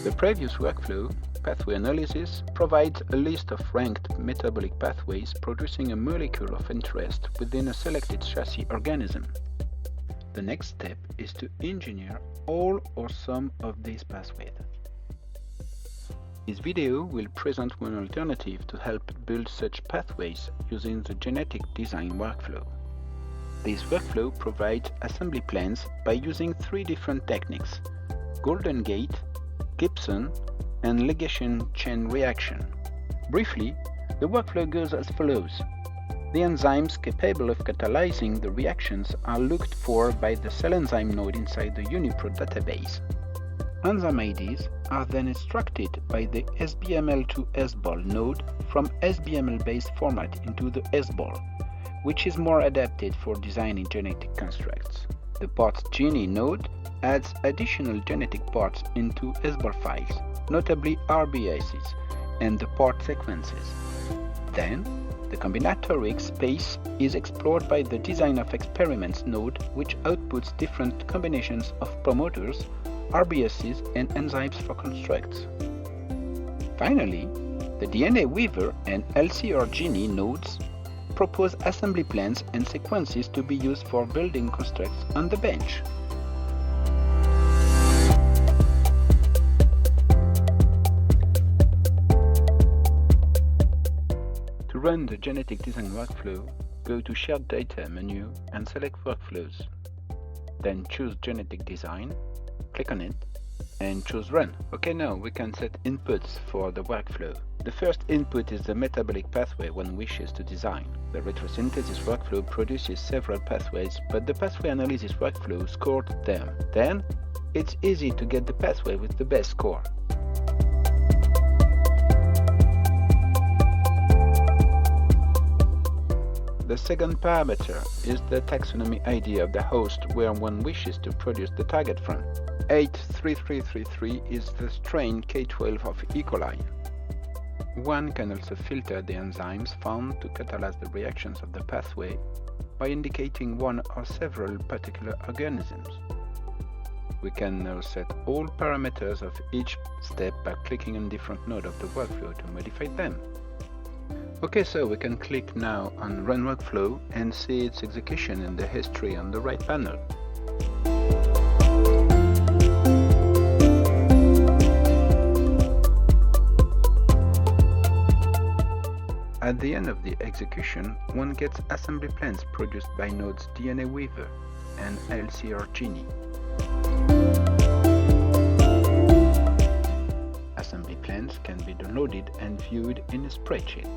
The previous workflow, pathway analysis, provides a list of ranked metabolic pathways producing a molecule of interest within a selected chassis organism. The next step is to engineer all or some of these pathways. This video will present one alternative to help build such pathways using the genetic design workflow. This workflow provides assembly plans by using three different techniques: Golden Gate, Gibson, and ligation chain reaction. Briefly, the workflow goes as follows. The enzymes capable of catalyzing the reactions are looked for by the cell enzyme node inside the UniProt database. Enzyme IDs are then extracted by the SBML to SBOL node from SBML-based format into the SBOL, which is more adapted for designing genetic constructs. The parts gene node adds additional genetic parts into SBOL files, notably RBSs, and the part sequences. Then, the combinatoric space is explored by the design of experiments node, which outputs different combinations of promoters, RBSs, and enzymes for constructs. Finally, the DNA Weaver and LCR gene nodes propose assembly plans and sequences to be used for building constructs on the bench. To run the genetic design workflow, go to Shared Data menu and select Workflows. Then choose Genetic Design, click on it, and choose Run. Okay, now we can set inputs for the workflow. The first input is the metabolic pathway one wishes to design. The retrosynthesis workflow produces several pathways, but the pathway analysis workflow scored them. Then, it's easy to get the pathway with the best score. The second parameter is the taxonomy ID of the host where one wishes to produce the target from. 83333 is the strain K12 of E. coli. One can also filter the enzymes found to catalyze the reactions of the pathway by indicating one or several particular organisms. We can now set all parameters of each step by clicking on different node of the workflow to modify them. Okay, so we can click now on Run Workflow and see its execution in the history on the right panel. At the end of the execution, one gets assembly plans produced by nodes DNA Weaver and LCR gene. Assembly plans can be downloaded and viewed in a spreadsheet.